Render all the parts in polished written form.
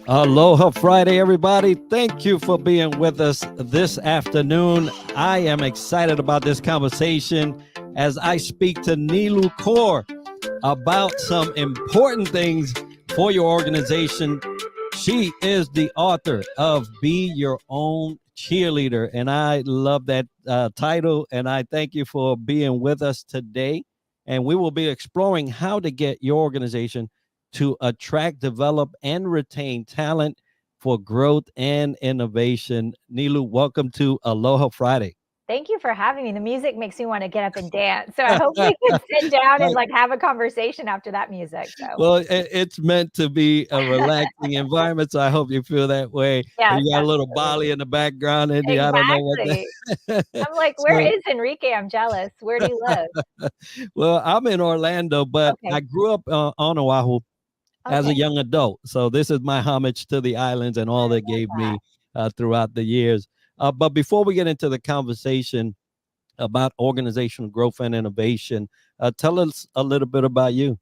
Aloha Friday, everybody. Thank you for being with us this afternoon. I am excited about this conversation as I speak to Neelu Kaur about some important things for your organization. She is the author of Be Your Own Cheerleader, and I love that title, and I thank you for being with us today. And we will be exploring how to get your organization to attract, develop, and retain talent for growth and innovation. Neelu, welcome to Aloha Friday. Thank you for having me. The music makes me want to get up and dance. So I hope we can sit down and have a conversation after that music. So Well, it's meant to be a relaxing environment, so I hope you feel that way. yes, You got a little absolutely. Bali in the background, and I don't know what Exactly. that. I'm like, where So, is Enrique? I'm jealous. Where do you live? well, I'm in Orlando, but I Okay. grew up on Oahu as Okay. a young adult. So this is my homage to the islands and all I they love gave that. me throughout the years. But before we get into the conversation about organizational growth and innovation, tell us a little bit about you.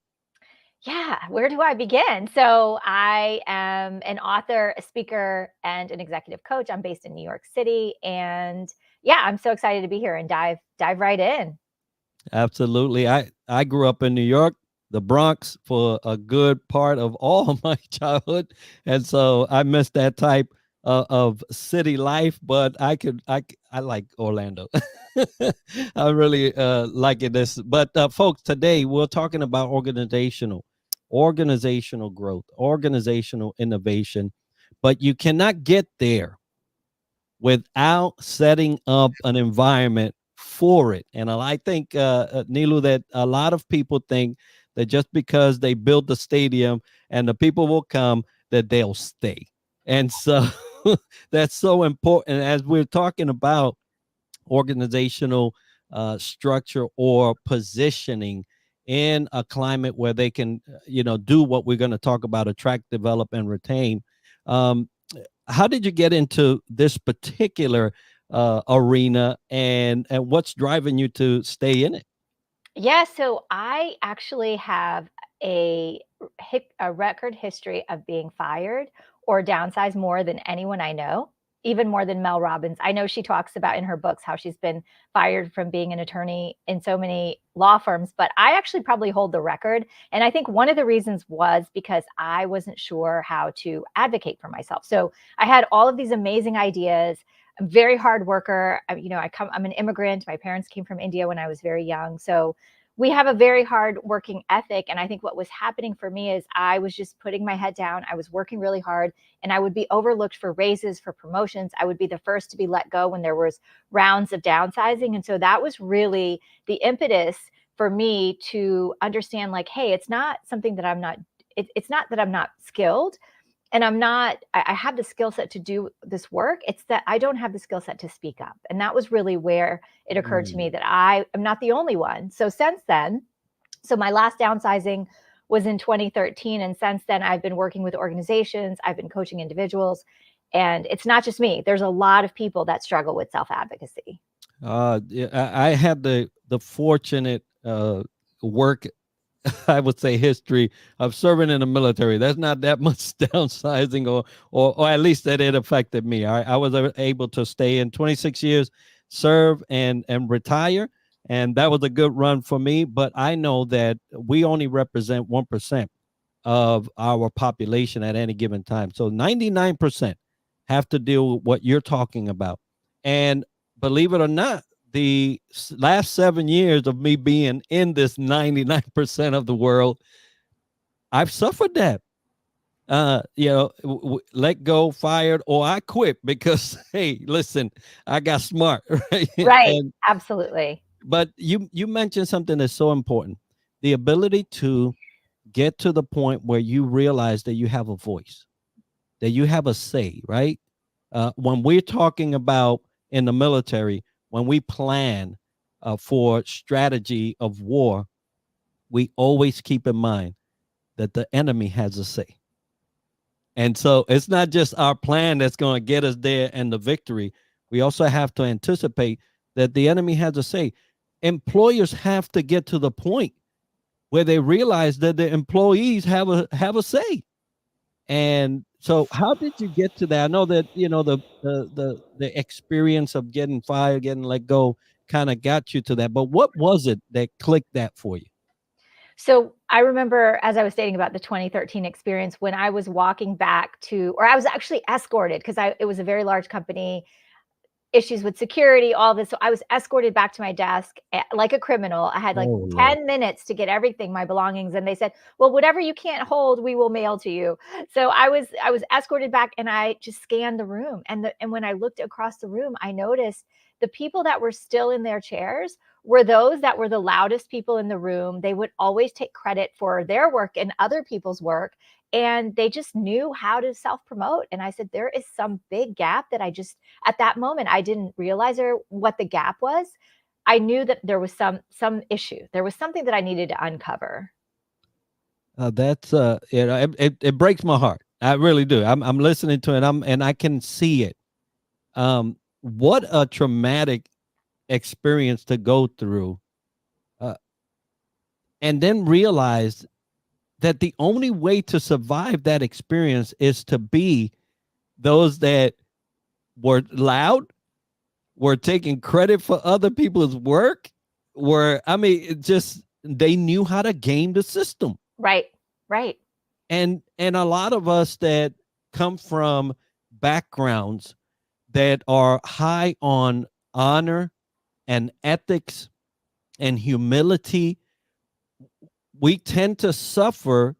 Yeah, where do I begin? So I am an author, a speaker, and an executive coach. I'm based in New York City, and yeah, I'm so excited to be here and dive right in. Absolutely. I grew up in New York, the Bronx, for a good part of all of my childhood, and so I missed that type of city life. But I like Orlando. I really liking this. But folks, today we're talking about organizational growth, organizational innovation. But you cannot get there without setting up an environment for it. And I think, Nilu, that a lot of people think that just because they build the stadium and the people will come, that they'll stay. And so that's so important as we're talking about organizational structure or positioning in a climate where they can, do what we're going to talk about: attract, develop, and retain. Um, how did you get into this particular arena, and what's driving you to stay in it? Yeah, so I actually have a record history of being fired or downsized more than anyone I know, even more than Mel Robbins. I know she talks about in her books how she's been fired from being an attorney in so many law firms, but I actually probably hold the record. And I think one of the reasons was because I wasn't sure how to advocate for myself. So I had all of these amazing ideas. I'm a very hard worker. I'm an immigrant. My parents came from India when I was very young. So we have a very hard working ethic. And I think what was happening for me is I was just putting my head down. I was working really hard and I would be overlooked for raises, for promotions. I would be the first to be let go when there was rounds of downsizing. And so that was really the impetus for me to understand like, hey, it's not something that I'm not, it's not that I'm not skilled and I have the skill set to do this work. It's that I don't have the skill set to speak up. And that was really where it occurred to me Mm. that I am not the only one. So since then, so my last downsizing was in 2013. And since then, I've been working with organizations, I've been coaching individuals. And it's not just me, there's a lot of people that struggle with self advocacy. Yeah, I had the fortunate work, I would say, history of serving in the military. That's not that much downsizing, or at least that it affected me. I was able to stay in 26 years, serve and retire, and that was a good run for me. But I know that we only represent 1% of our population at any given time. So 99% have to deal with what you're talking about. And believe it or not, the last 7 years of me being in this 99% of the world, I've suffered that. Let go, fired, or I quit because hey, listen, I got smart, right? Right. And Absolutely. but you mentioned something that's so important: the ability to get to the point where you realize that you have a voice, that you have a say, right? When we're talking about in the military, when we plan for strategy of war, we always keep in mind that the enemy has a say. And so it's not just our plan that's going to get us there and the victory. We also have to anticipate that the enemy has a say. Employers have to get to the point where they realize that the employees have a say. And so how did you get to that? I know that, the experience of getting fired, getting let go kind of got you to that. But what was it that clicked that for you? So I remember, as I was stating about the 2013 experience, when I was walking back to, or I was actually escorted because it was a very large company, issues with security, all this. So I was escorted back to my desk like a criminal. I had like Oh, Lord. 10 minutes to get everything, my belongings. And they said, well, whatever you can't hold, we will mail to you. So I was escorted back, and I just scanned the room. And when I looked across the room, I noticed the people that were still in their chairs were those that were the loudest people in the room. They would always take credit for their work and other people's work, and they just knew how to self promote. And I said, there is some big gap that I just, at that moment, I didn't realize what the gap was. I knew that there was some issue. There was something that I needed to uncover. That's it breaks my heart. I really do. I'm listening to it. And I can see it. What a traumatic experience to go through, uh, and then realize that the only way to survive that experience is to be those that were loud, were taking credit for other people's work, it just they knew how to game the system. Right. Right. And a lot of us that come from backgrounds that are high on honor and ethics and humility, we tend to suffer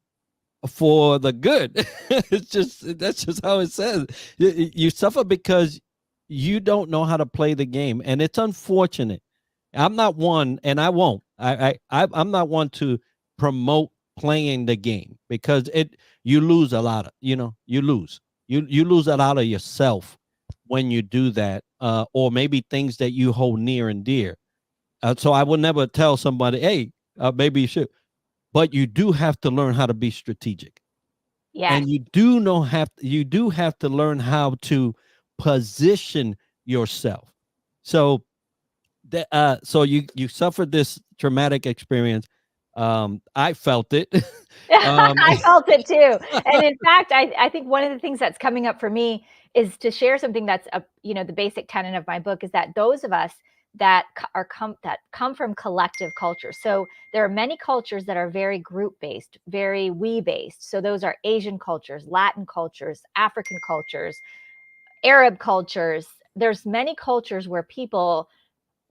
for the good. That's just how it says. You suffer because you don't know how to play the game, and it's unfortunate. I'm not one, and I won't. I'm not one to promote playing the game, because you lose a lot of, you lose a lot of yourself when you do that, or maybe things that you hold near and dear. So I would never tell somebody, hey, maybe you should, but you do have to learn how to be strategic. Yes. And you do have to learn how to position yourself. So so you suffered this traumatic experience. I felt it. I felt it too. And in fact, I think one of the things that's coming up for me is to share something that's the basic tenet of my book is that those of us that come from collective cultures. So there are many cultures that are very group based, very we based. So those are Asian cultures, Latin cultures, African cultures, Arab cultures. There's many cultures where people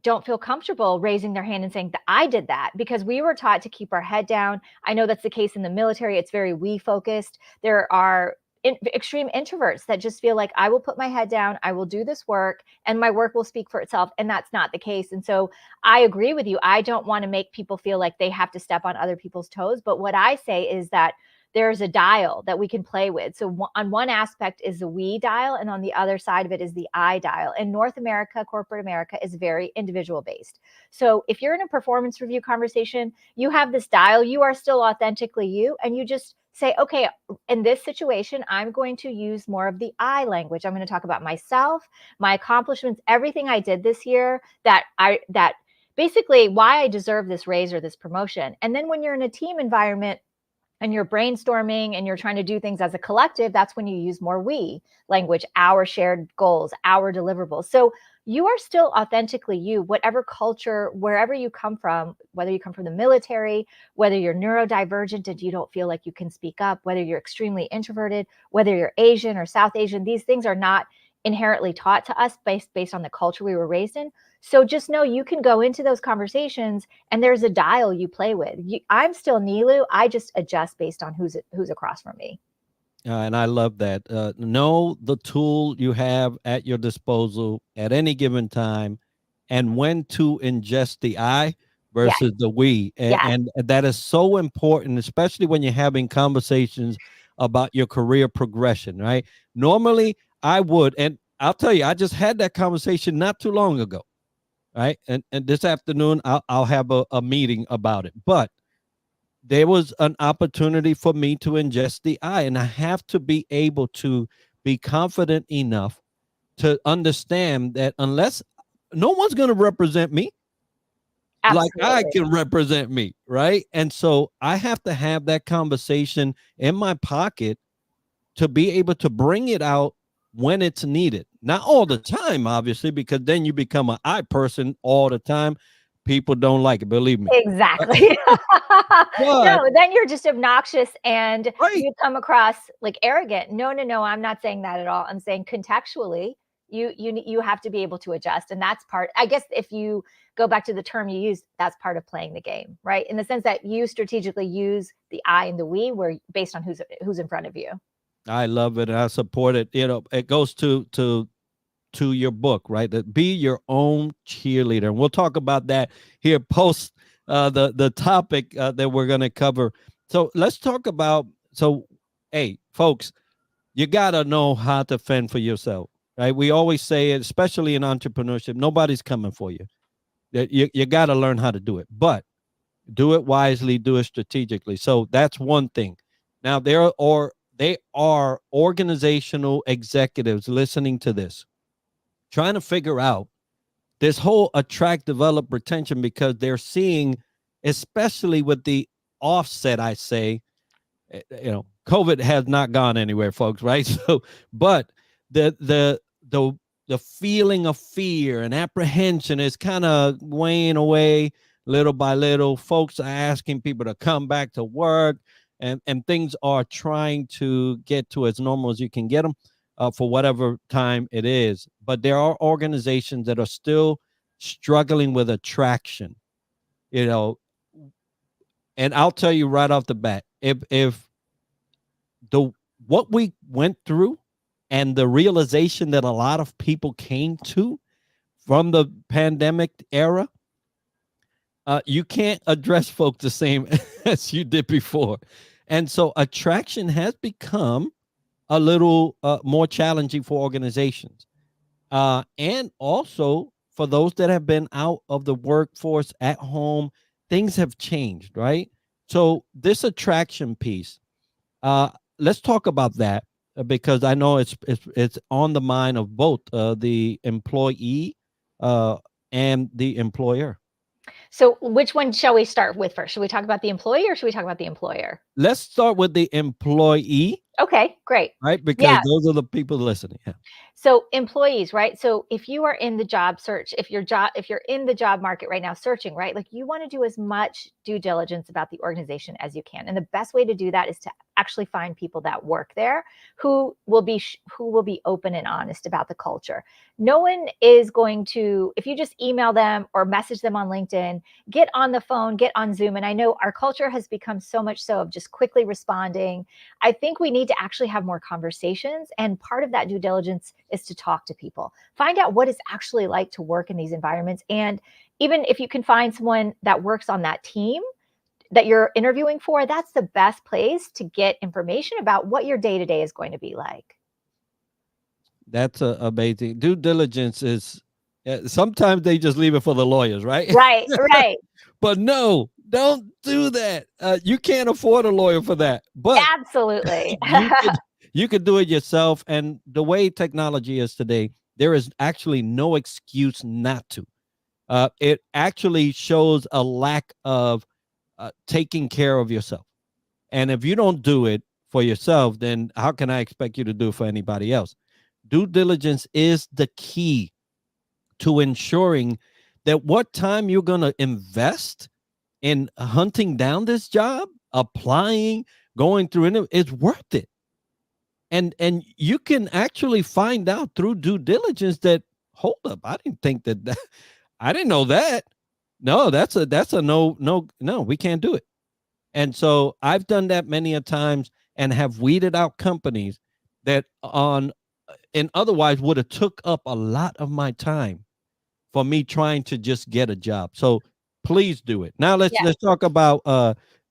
don't feel comfortable raising their hand and saying that I did that, because we were taught to keep our head down. I know that's the case in the military. It's very we focused. There are extreme introverts that just feel like I will put my head down, I will do this work, and my work will speak for itself. And that's not the case. And so I agree with you. I don't want to make people feel like they have to step on other people's toes. But what I say is that there's a dial that we can play with. So on one aspect is the we dial, and on the other side of it is the I dial. And North America, corporate America, is very individual based. So if you're in a performance review conversation, you have this dial, you are still authentically you, and you just say, okay, in this situation, I'm going to use more of the I language. I'm going to talk about myself, my accomplishments, everything I did this year, that basically why I deserve this raise or this promotion. And then when you're in a team environment, and you're brainstorming and you're trying to do things as a collective, that's when you use more we language, our shared goals, our deliverables. So you are still authentically you, whatever culture, wherever you come from, whether you come from the military, whether you're neurodivergent and you don't feel like you can speak up, whether you're extremely introverted, whether you're Asian or South Asian, these things are not inherently taught to us based on the culture we were raised in. So just know you can go into those conversations and there's a dial you play with. I'm still Neelu. I just adjust based on who's across from me. And I love that. Know the tool you have at your disposal at any given time, and when to ingest the I Yeah. versus the we. Yeah. And that is so important, especially when you're having conversations about your career progression, right? Normally, I would, and I'll tell you, I just had that conversation not too long ago, right? And this afternoon, I'll have a meeting about it. But there was an opportunity for me to ingest the I, and I have to be able to be confident enough to understand that unless no one's going to represent me like I Absolutely. can represent me, right? And so I have to have that conversation in my pocket to be able to bring it out when it's needed. Not all the time, obviously, because then you become an I person all the time. People don't like it, believe me. Exactly. But No, then you're just obnoxious and right, you come across like arrogant. No, no, no, I'm not saying that at all. I'm saying contextually, you have to be able to adjust. And that's part, I guess if you go back to the term you used, that's part of playing the game, right? In the sense that you strategically use the I and the we where based on who's in front of you. I love it and I support it. It goes to your book, right? That be your own cheerleader. And we'll talk about that here post the topic that we're going to cover. So let's talk about, hey, folks, you got to know how to fend for yourself, right? We always say it, especially in entrepreneurship, nobody's coming for you. You got to learn how to do it, but do it wisely, do it strategically. So that's one thing. Now, they are organizational executives listening to this, trying to figure out this whole attract, develop, retention, because they're seeing, especially with the offset, I say, COVID has not gone anywhere, folks, right? So, but the the the the feeling of fear and apprehension is kind of weighing away little by little. Folks are asking people to come back to work, and things are trying to get to as normal as you can get them for whatever time it is. But there are organizations that are still struggling with attraction, you know. And I'll tell you right off the bat, if the what we went through and the realization that a lot of people came to from the pandemic era, you can't address folks the same as you did before. And so attraction has become a little more challenging for organizations. And also for those that have been out of the workforce at home, things have changed, right? So this attraction piece, uh, let's talk about that because I know it's on the mind of both the employee and the employer. So which one shall we start with first? Should we talk about the employee or should we talk about the employer? Let's start with the employee, Okay, great. right? Because Yeah. those are the people listening. Yeah. So employees, right? So if you are in the job search, if you're in the job market right now searching, right? Like you want to do as much due diligence about the organization as you can. And the best way to do that is to actually find people that work there who will be open and honest about the culture. No one is going to, if you just email them or message them on LinkedIn, get on the phone, get on Zoom. And I know our culture has become so much so of just quickly responding. I think we need to actually have more conversations. And part of that due diligence is to talk to people, find out what it's actually like to work in these environments. And even if you can find someone that works on that team that you're interviewing for, that's the best place to get information about what your day-to-day is going to be like. That's amazing. Due diligence is sometimes they just leave it for the lawyers, right? Right, right. But no, don't do that. You can't afford a lawyer for that. But Absolutely. you could do it yourself. And the way technology is today, there is actually no excuse not to. It actually shows a lack of taking care of yourself. And if you don't do it for yourself, then how can I expect you to do it for anybody else? Due diligence is the key to ensuring that what time you're going to invest in hunting down this job, applying, going through it, it's worth it. And you can actually find out through due diligence that, hold up, I didn't think that I didn't know that. No, that's a no, we can't do it. And so I've done that many a times and have weeded out companies that and otherwise would have took up a lot of my time for me trying to just get a job. So please do it. Now let's talk about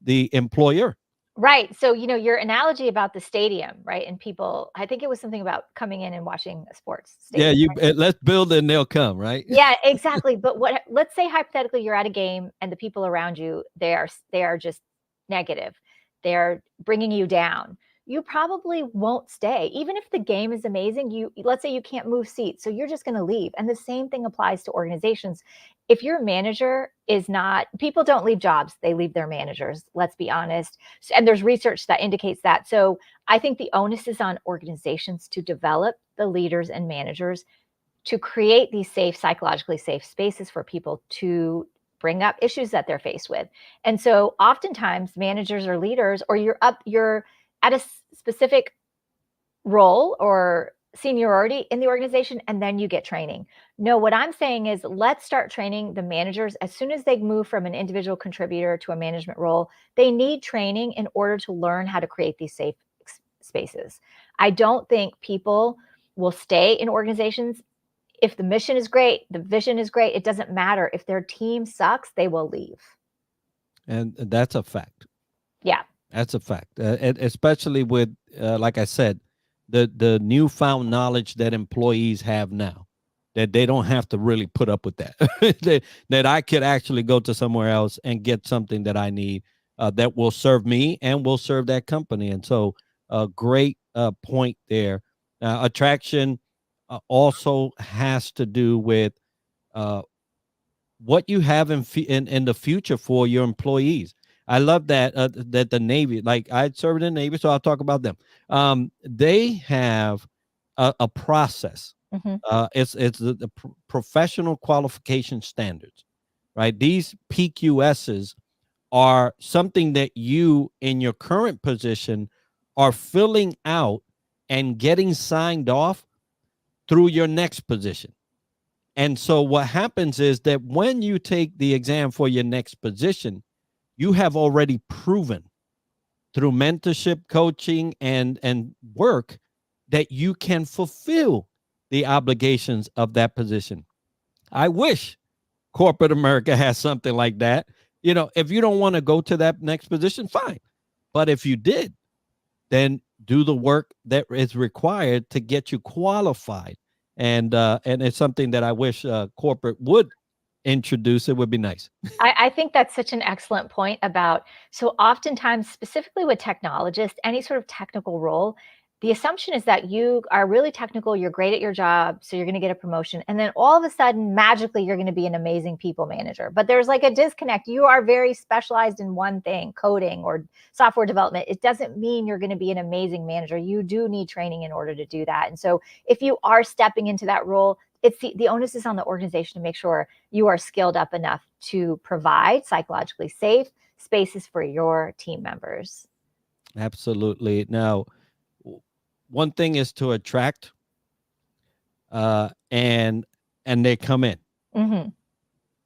the employer. Right. So, your analogy about the stadium, right? And people, I think it was something about coming in and watching a sports Yeah, stadium. Right? let's build it and they'll come, right? Yeah, exactly. But let's say hypothetically you're at a game and the people around you, they are just negative. They're bringing you down. You probably won't stay. Even if the game is amazing, let's say you can't move seats, so you're just going to leave. And the same thing applies to organizations. if your manager is not, people don't leave jobs, they leave their managers, let's be honest. And there's research that indicates that. So I think the onus is on organizations to develop the leaders and managers to create these safe, psychologically safe spaces for people to bring up issues that they're faced with. And so oftentimes managers or leaders, or you're at a specific role or seniority in the organization, and then you get training. No, what I'm saying is let's start training the managers as soon as they move from an individual contributor to a management role. They need training in order to learn how to create these safe spaces. I don't think people will stay in organizations if the mission is great, the vision is great. It doesn't matter. If their team sucks, they will leave. And that's a fact. Yeah. That's a fact. And especially with, like I said, the newfound knowledge that employees have now, that they don't have to really put up with that, that I could actually go to somewhere else and get something that I need that will serve me and will serve that company. And so a great point there. Attraction also has to do with what you have in the future for your employees. I love that that the Navy, like I served in the Navy, so I'll talk about them. They have a process. It's the professional qualification standards, right? These PQSs are something that you in your current position are filling out and getting signed off through your next position. And so what happens is that when you take the exam for your next position, you have already proven through mentorship, coaching, and work that you can fulfill the obligations of that position. I wish corporate America has something like that. You know, if you don't want to go to that next position, fine. But if you did, then do the work that is required to get you qualified. And it's something that I wish corporate would introduce. It would be nice. I think that's such an excellent point about, so oftentimes, specifically with technologists, any sort of technical role, the assumption is that you are really technical, you're great at your job, so you're going to get a promotion. And then all of a sudden, magically, you're going to be an amazing people manager. But there's like a disconnect. You are very specialized in one thing, coding or software development. It doesn't mean you're going to be an amazing manager. You do need training in order to do that. And so if you are stepping into that role, it's the onus is on the organization to make sure you are skilled up enough to provide psychologically safe spaces for your team members. Absolutely. Now, one thing is to attract, and they come in.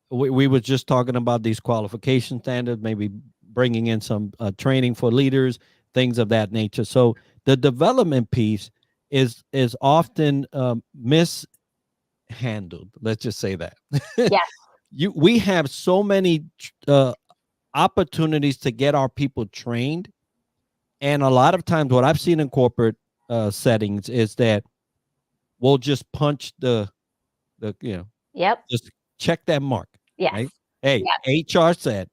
We were just talking about these qualification standards, maybe bringing in some training for leaders, things of that nature. So the development piece is often mishandled. Let's just say that. Yes. We have so many opportunities to get our people trained, and a lot of times, what I've seen in corporate settings is that we'll just punch the just check that mark. Yes. Right? Hey, HR said,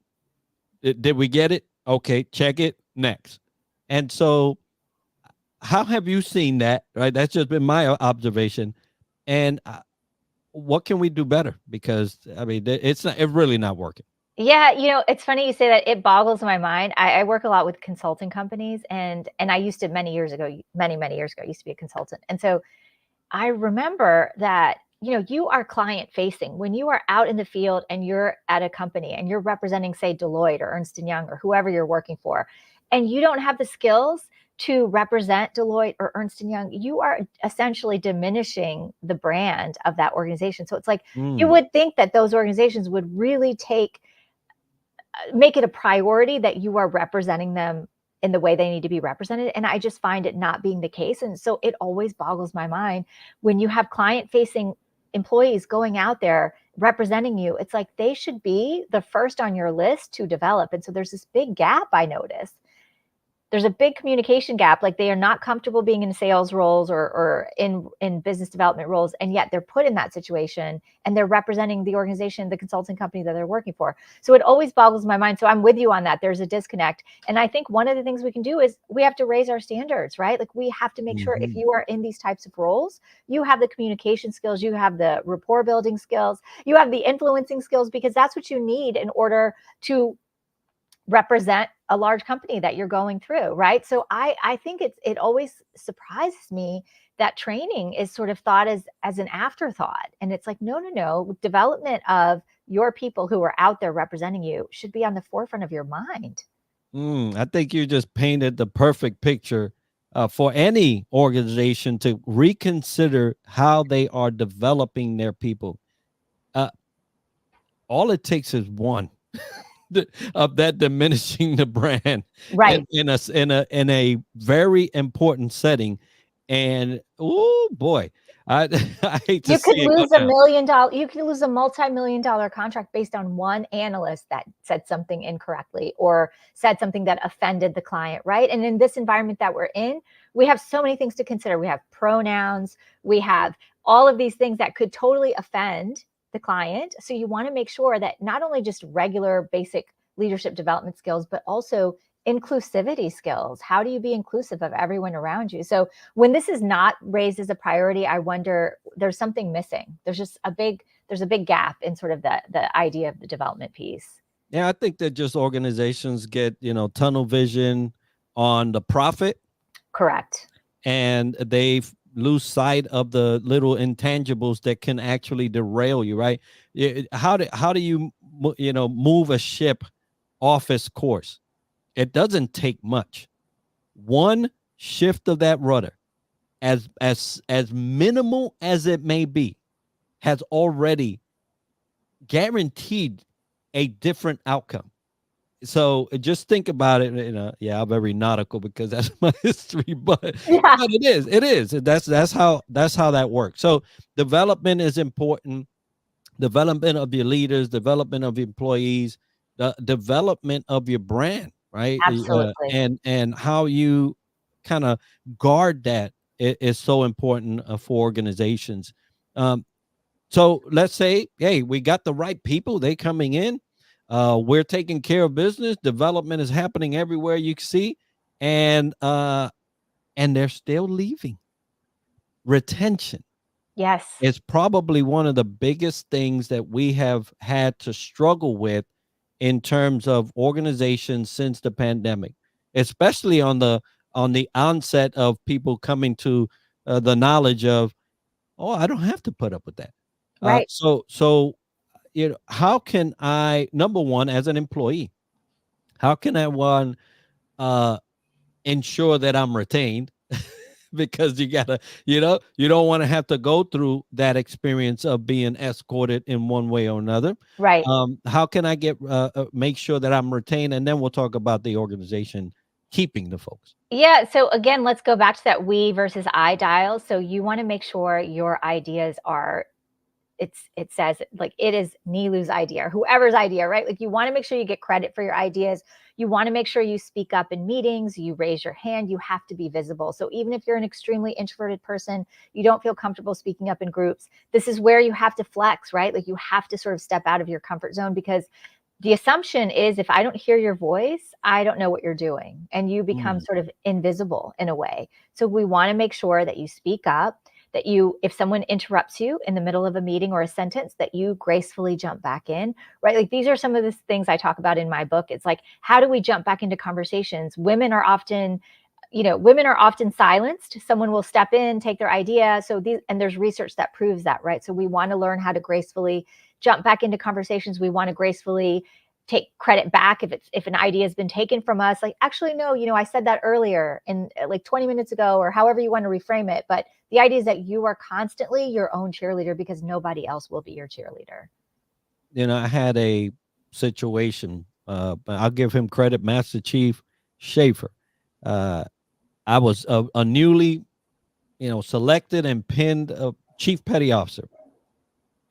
did we get it? Okay, check it next. And so how have you seen that? Right? That's just been my observation. And what can we do better? Because I mean, it's really not working. Yeah, it's funny you say that. It boggles my mind. I work a lot with consulting companies, and I used to many years ago, I used to be a consultant. And so I remember that, you are client facing when you are out in the field and you're at a company and you're representing, say, Deloitte or Ernst & Young or whoever you're working for, and you don't have the skills to represent Deloitte or Ernst & Young, you are essentially diminishing the brand of that organization. So it's like, you would think that those organizations would really make it a priority that you are representing them in the way they need to be represented. And I just find it not being the case. And so it always boggles my mind when you have client-facing employees going out there representing you. It's like they should be the first on your list to develop. And so there's this big gap I notice. there's a big communication gap. Like they are not comfortable being in sales roles or in business development roles, and yet they're put in that situation and they're representing the organization, the consulting company that they're working for. So it always boggles my mind. So I'm with you on that. There's a disconnect. And I think one of the things we can do is we have to raise our standards, right? Like we have to make sure if you are in these types of roles, you have the communication skills, you have the rapport building skills, you have the influencing skills, because that's what you need in order to represent a large company that you're going through, right? So I think it always surprises me that training is sort of thought as an afterthought. And it's like, no. Development of your people who are out there representing you should be on the forefront of your mind. I think you just painted the perfect picture for any organization to reconsider how they are developing their people. All it takes is one of that diminishing the brand, Right. in a very important setting. And oh boy, I I hate to You could see it go lose $1 down. million. You could lose a multi-million-dollar contract based on one analyst that said something incorrectly or said something that offended the client, right? And in this environment that we're in, we have so many things to consider. We have pronouns, we have all of these things that could totally offend the client. So you want to make sure that not only just regular basic leadership development skills, but also inclusivity skills. How do you be inclusive of everyone around you? So when this is not raised as a priority, I wonder, there's something missing. There's just a big gap in sort of the idea of the development piece. Yeah, I think that just organizations get, tunnel vision on the profit, Correct. and they lose sight of the little intangibles that can actually derail you, right? How do you move a ship off its course? It doesn't take much. One shift of that rudder, as minimal as it may be, has already guaranteed a different outcome. So just think about it. Yeah, I'm very nautical because that's my history, but Yeah. it is. That's how that works. So development is important. Development of your leaders, development of employees, the development of your brand, right? Absolutely. And how you kind of guard that is so important for organizations. So let's say, hey, we got the right people, they coming in, we're taking care of business, development is happening everywhere you see, and they're still leaving. Retention Yes. is probably one of the biggest things that we have had to struggle with in terms of organizations since the pandemic, especially on the onset of people coming to the knowledge of, oh, I don't have to put up with that. Right. So how can I, number one, as an employee, how can I uh, ensure that I'm retained? Because you gotta, you don't want to have to go through that experience of being escorted in one way or another. Right. How can I make sure that I'm retained? And then we'll talk about the organization keeping the folks. Yeah. So again, let's go back to that we versus I dial. So you want to make sure your ideas are, it says like it is Neelu's idea or whoever's idea, right? Like you want to make sure you get credit for your ideas. You want to make sure you speak up in meetings, you raise your hand, you have to be visible. So even if you're an extremely introverted person, you don't feel comfortable speaking up in groups, this is where you have to flex, right? Like you have to sort of step out of your comfort zone, because the assumption is if I don't hear your voice, I don't know what you're doing, and you become sort of invisible in a way. So we want to make sure that you speak up, that you, if someone interrupts you in the middle of a meeting or a sentence, that you gracefully jump back in, right? Like these are some of the things I talk about in my book. It's like, how do we jump back into conversations? Women are often silenced. Someone will step in, take their idea. And there's research that proves that, right? So we want to learn how to gracefully jump back into conversations. We want to gracefully take credit back if an idea has been taken from us. Like, actually, no, I said that earlier in like 20 minutes ago, or however you want to reframe it. But the idea is that you are constantly your own cheerleader, because nobody else will be your cheerleader. I had a situation, but I'll give him credit, Master Chief Schaefer. I was a newly, selected and pinned chief petty officer.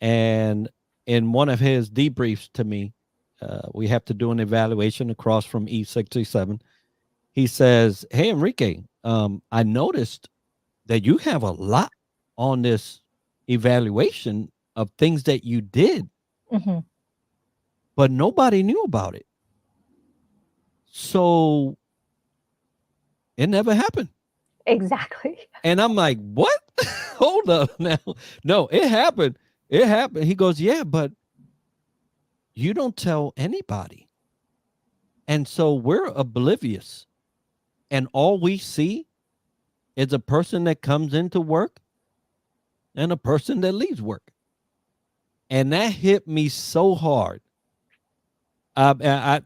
And in one of his debriefs to me, we have to do an evaluation across from E67. He says, "Hey, Enrique, I noticed that you have a lot on this evaluation of things that you did, Hmm. but nobody knew about it. So it never happened." Exactly. And I'm like, "What? Hold up now. No, it happened. It happened." He goes, "Yeah, but you don't tell anybody." And so we're oblivious. And all we see is a person that comes into work and a person that leaves work. And that hit me so hard. I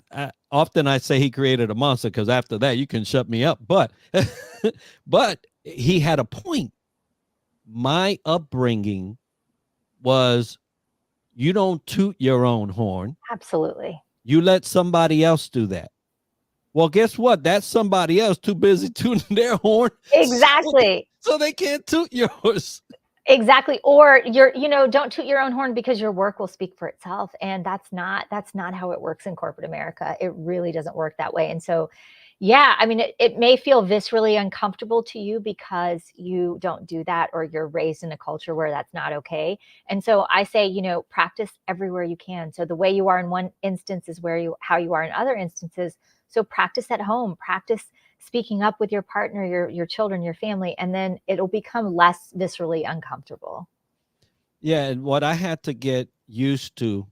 often I say he created a monster because after that you can shut me up. But but he had a point. My upbringing was you don't toot your own horn. Absolutely. You let somebody else do that. Well, guess what? That's somebody else too busy tooting their horn, so, Exactly. so they can't toot yours. Exactly. Or don't toot your own horn because your work will speak for itself. And that's not how it works in corporate America. It really doesn't work that way. And so, yeah, I mean, it may feel viscerally uncomfortable to you because you don't do that or you're raised in a culture where that's not okay. And so I say, practice everywhere you can. So the way you are in one instance is how you are in other instances. So practice at home, practice speaking up with your partner, your children, your family, and then it'll become less viscerally uncomfortable. Yeah, and what I had to get used to,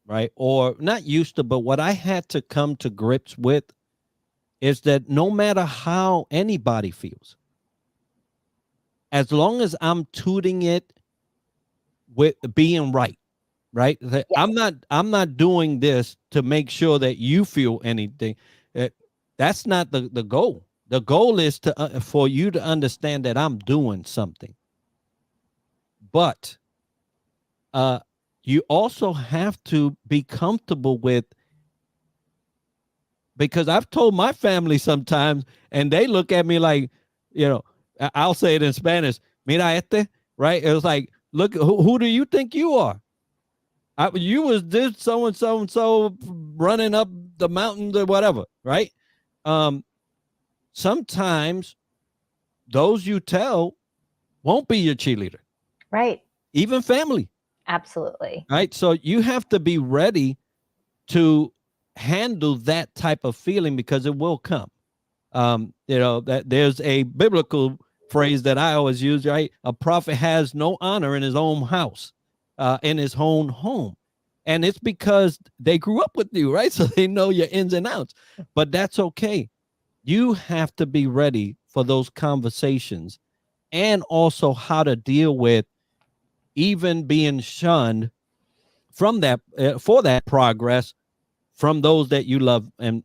right? Or not used to, but what I had to come to grips with is that no matter how anybody feels, as long as I'm tooting it with being right, right? That Yes. I'm not doing this to make sure that you feel anything. Uh, That's not the goal. The goal is to for you to understand that I'm doing something. But uh you also have to be comfortable with, because I've told my family sometimes, and they look at me like, you know, I'll say it in Spanish, mira este, right? It was like, look, who do you think you are? You was this so and so and so running up the mountains or whatever, right? Um, Sometimes those you tell won't be your cheerleader, Right. even family, Absolutely. right? So you have to be ready to handle that type of feeling because it will come. That there's a biblical phrase that I always use, right? A prophet has no honor in his own house, in his own home. And it's because they grew up with you, right? So they know your ins and outs. But that's okay. You have to be ready for those conversations and also how to deal with even being shunned from that for that progress from those that you love and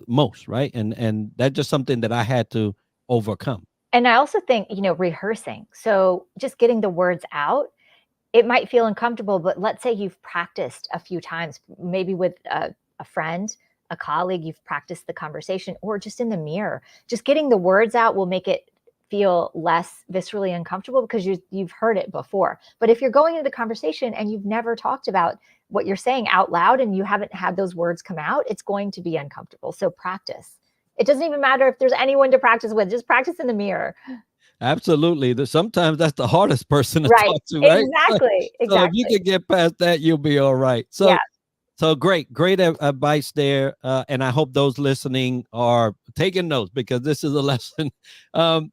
most, right? And that's just something that I had to overcome. And I also think, rehearsing. So just getting the words out, it might feel uncomfortable, but let's say you've practiced a few times, maybe with a friend, a colleague, you've practiced the conversation, or just in the mirror. Just getting the words out will make it feel less viscerally uncomfortable because you've heard it before. But if you're going into the conversation and you've never talked about what you're saying out loud and you haven't had those words come out, it's going to be uncomfortable. So practice. It doesn't even matter if there's anyone to practice with, just practice in the mirror. Absolutely. Sometimes that's the hardest person to Right. talk to, right? Exactly. So if you Exactly. can get past that, you'll be all right. Yeah. So great advice there, and I hope those listening are taking notes because this is a lesson.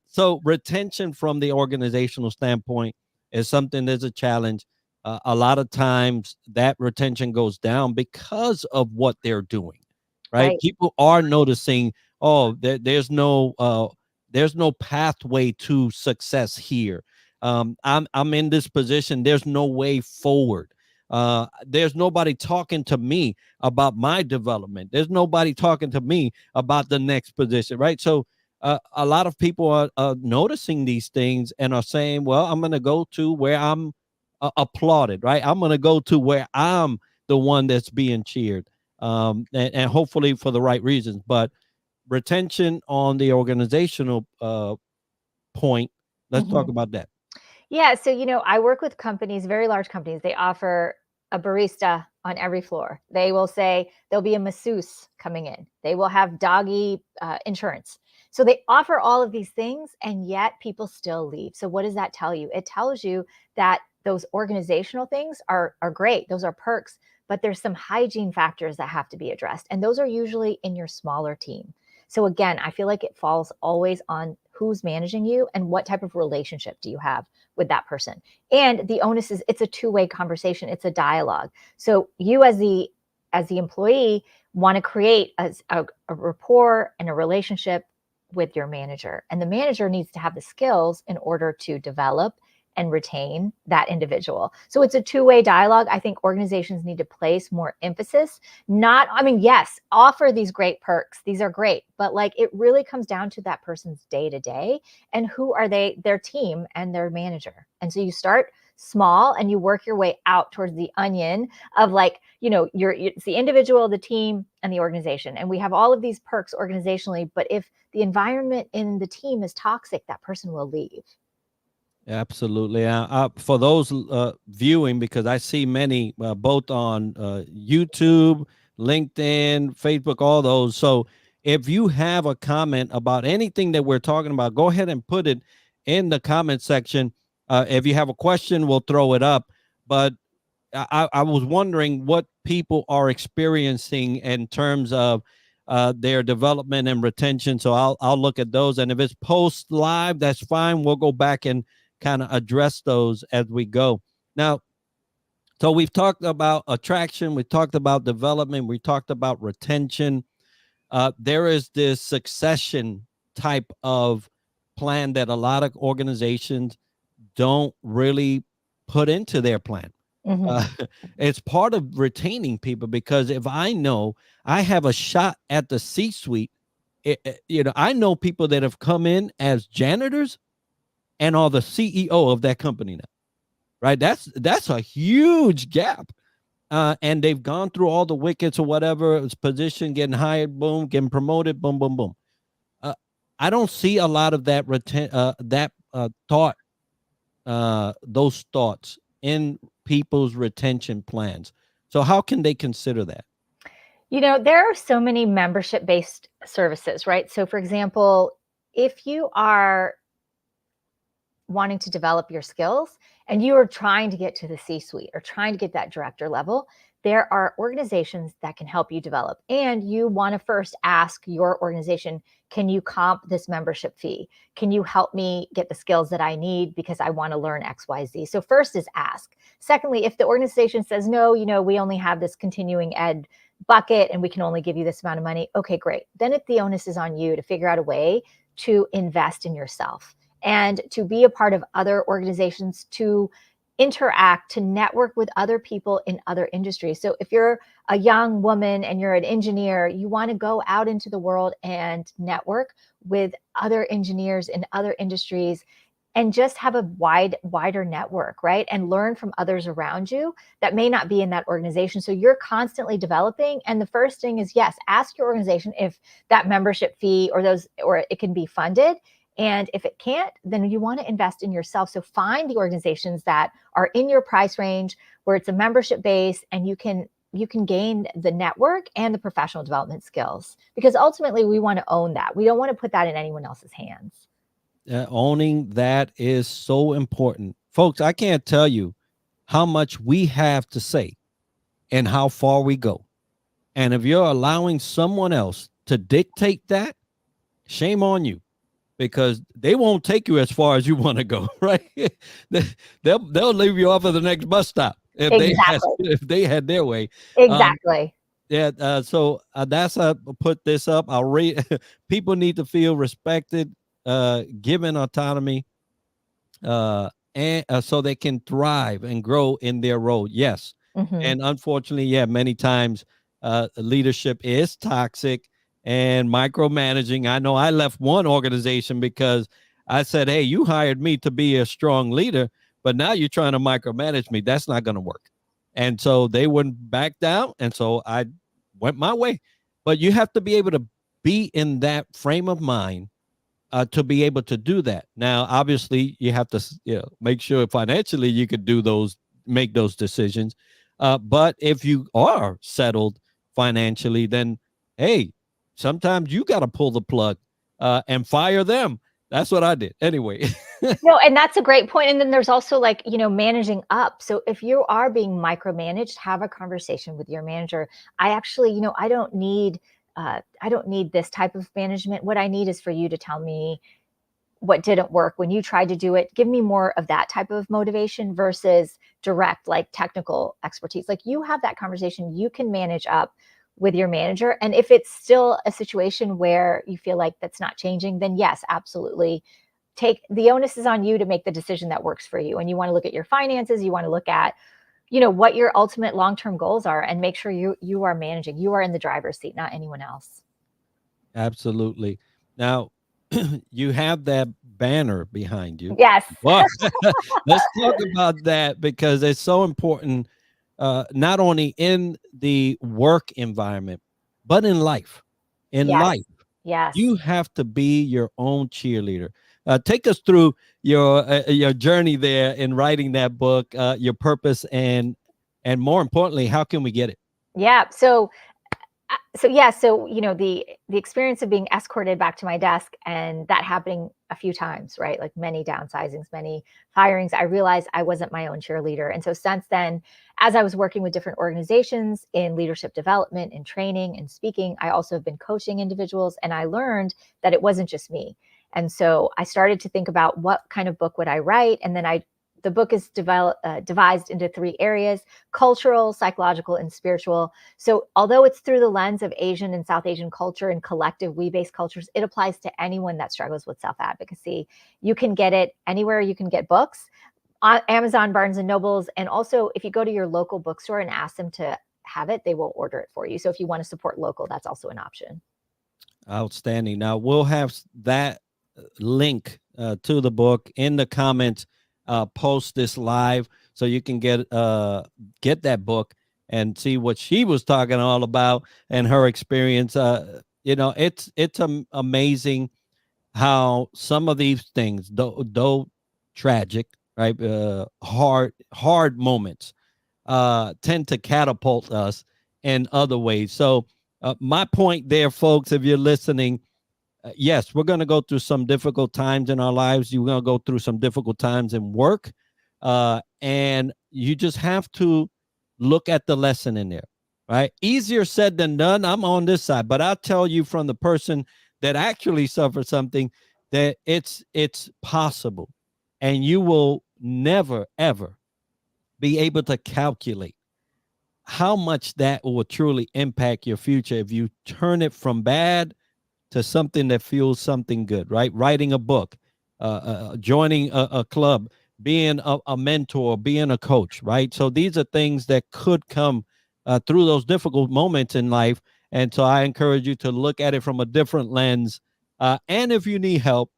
So retention from the organizational standpoint is something that's a challenge. A lot of times that retention goes down because of what they're doing, right? Right. People are noticing, oh, there's no pathway to success here. I'm in this position. There's no way forward. There's nobody talking to me about my development. There's nobody talking to me about the next position, right? So a lot of people are noticing these things and are saying, well, I'm going to go to where I'm applauded, right? I'm going to go to where I'm the one that's being cheered, and hopefully for the right reasons. But retention on the organizational point, let's talk Mhm. about that. Yeah, so, I work with companies, very large companies. They offer a barista on every floor. They will say there'll be a masseuse coming in. They will have doggy insurance. So they offer all of these things, and yet people still leave. So what does that tell you? It tells you that those organizational things are great. Those are perks, but there's some hygiene factors that have to be addressed. And those are usually in your smaller team. So again, I feel like it falls always on who's managing you and what type of relationship do you have with that person. And the onus is, it's a two-way conversation. It's a dialogue. So you as the employee want to create a rapport and a relationship with your manager. And the manager needs to have the skills in order to develop and retain that individual. So it's a two-way dialogue. I think organizations need to place more emphasis. Not, I mean, yes, offer these great perks. These are great, but like it really comes down to that person's day to day and who are they, their team and their manager. And so you start small and you work your way out towards the onion of like, you know, it's the individual, the team, and the organization. And we have all of these perks organizationally, but if the environment in the team is toxic, that person will leave. Absolutely. For those viewing, because I see many both on YouTube, LinkedIn, Facebook, all those. So if you have a comment about anything that we're talking about, go ahead and put it in the comment section. If you have a question, we'll throw it up. But I was wondering what people are experiencing in terms of their development and retention. So I'll look at those. And if it's post live, that's fine. We'll go back and kind of address those as we go. Now, so we've talked about attraction, we talked about development, we talked about retention. There is this succession type of plan that a lot of organizations don't really put into their plan. Mm-hmm. It's part of retaining people, because if I know I have a shot at the C-suite, I know people that have come in as janitors and are the CEO of that company now, right? That's a huge gap. And they've gone through all the wickets or whatever, it's position, getting hired, boom, getting promoted, boom, boom, boom. I don't see a lot of that those thoughts in people's retention plans. So how can they consider that? You know, there are so many membership-based services, right? So for example, if you are wanting to develop your skills and you are trying to get to the C-suite or trying to get that director level, there are organizations that can help you develop. And you want to first ask your organization, can you comp this membership fee? Can you help me get the skills that I need because I want to learn X, Y, Z? So first is ask. Secondly, if the organization says, no, we only have this continuing ed bucket and we can only give you this amount of money, okay, great. Then the onus is on you to figure out a way to invest in yourself and to be a part of other organizations, to interact, to network with other people in other industries. So if you're a young woman and you're an engineer, you want to go out into the world and network with other engineers in other industries and just have a wider network, right? And learn from others around you that may not be in that organization. So you're constantly developing. And the first thing is, yes, ask your organization if that membership fee or it can be funded. And if it can't, then you want to invest in yourself. So find the organizations that are in your price range where it's a membership base and you can gain the network and the professional development skills, because ultimately we want to own that. We don't want to put that in anyone else's hands. Owning that is so important. Folks, I can't tell you how much we have to say and how far we go. And if you're allowing someone else to dictate that, shame on you. Because they won't take you as far as you want to go, right? They'll leave you off at the next bus stop if they had their way. Exactly. So that's put this up. I'll read. People need to feel respected, given autonomy, and so they can thrive and grow in their role. Yes, and unfortunately, many times leadership is toxic and micromanaging. I know I left one organization because I said, hey, you hired me to be a strong leader, but now you're trying to micromanage me. That's not going to work. And so they wouldn't back down. And so I went my way. But you have to be able to be in that frame of mind to be able to do that. Now, obviously, you have to make sure financially you could make those decisions. But if you are settled financially, then, hey, sometimes you got to pull the plug and fire them. That's what I did. Anyway. No, and that's a great point. And then there's also like, managing up. So if you are being micromanaged, have a conversation with your manager. I actually, I don't need this type of management. What I need is for you to tell me what didn't work when you tried to do it. Give me more of that type of motivation versus direct, like technical expertise. Like you have that conversation, you can manage up with your manager. And if it's still a situation where you feel like that's not changing, then yes, absolutely. Take the onus is on you to make the decision that works for you. And you want to look at your finances, you want to look at, what your ultimate long-term goals are, and make sure you are managing, you are in the driver's seat, not anyone else. Absolutely. Now, you have that banner behind you. Yes. Well, let's talk about that because it's so important, not only in the work environment, but in life. In life, yes, you have to be your own cheerleader. Take us through your journey there in writing that book, your purpose, and more importantly, how can we get it? Yeah. So the experience of being escorted back to my desk and that happening a few times, right? Like many downsizings, many firings, I realized I wasn't my own cheerleader. And so since then, as I was working with different organizations in leadership development and training and speaking, I also have been coaching individuals, and I learned that it wasn't just me. And so I started to think about what kind of book would I write. And then the book is devised into 3 areas: cultural, psychological, and spiritual. So although it's through the lens of Asian and South Asian culture and collective we-based cultures, it applies to anyone that struggles with self-advocacy. You can get it anywhere you can get books, on Amazon, Barnes and Nobles. And also if you go to your local bookstore and ask them to have it, they will order it for you. So if you want to support local, that's also an option. Outstanding. Now we'll have that link to the book in the comments, post this live, so you can get that book and see what she was talking all about and her experience. It's amazing how some of these things, though tragic, right, hard moments, tend to catapult us in other ways. So my point there, folks, if you're listening, yes, we're going to go through some difficult times in our lives. You're going to go through some difficult times in work. And you just have to look at the lesson in there, right? Easier said than done. I'm on this side, but I'll tell you from the person that actually suffered something that it's possible. And you will never, ever be able to calculate how much that will truly impact your future if you turn it from bad to something that feels something good, right? Writing a book, joining a club, being a mentor, being a coach, right? So these are things that could come through those difficult moments in life. And so I encourage you to look at it from a different lens. And if you need help,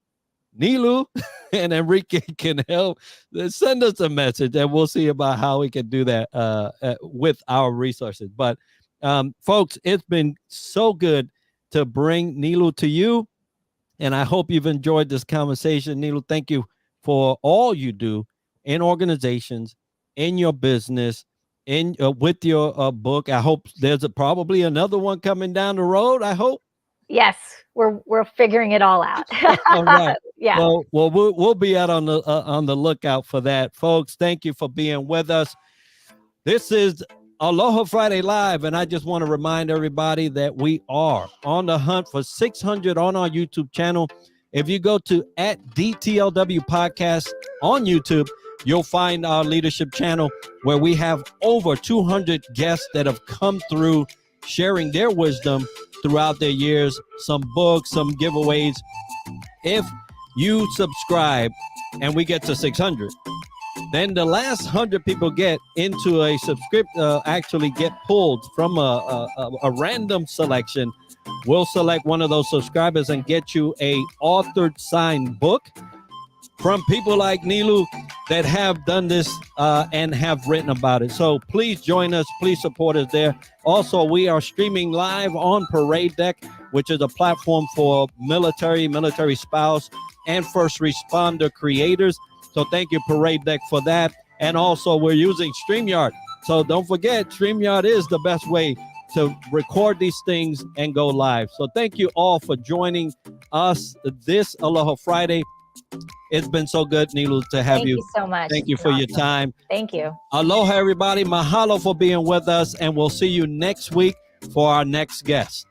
Neelu and Enrique can help. Send us a message and we'll see about how we can do that with our resources. But folks, it's been so good to bring Neelu to you. And I hope you've enjoyed this conversation. Neelu, thank you for all you do in organizations, in your business, in with your book. I hope there's probably another one coming down the road, I hope. Yes, we're figuring it all out. All right. Yeah. Well, we'll be out on the lookout for that, folks. Thank you for being with us. This is Aloha Friday Live, and I just want to remind everybody that we are on the hunt for 600 on our YouTube channel. If you go to @DTLW Podcast on YouTube, you'll find our leadership channel where we have over 200 guests that have come through sharing their wisdom throughout their years, some books, some giveaways. If you subscribe and we get to 600, then the last 100 people get into a actually get pulled from a random selection. We'll select one of those subscribers and get you a authored signed book from people like Neelu that have done this and have written about it. So please join us. Please support us there. Also, we are streaming live on Parade Deck, which is a platform for military spouse, and first responder creators. So thank you, Parade Deck, for that. And also, we're using StreamYard. So don't forget, StreamYard is the best way to record these things and go live. So thank you all for joining us this Aloha Friday. It's been so good, Neelu, to have Thank you. you so much. Thank you for your time. Thank you. Aloha, everybody. Mahalo for being with us, and we'll see you next week for our next guest.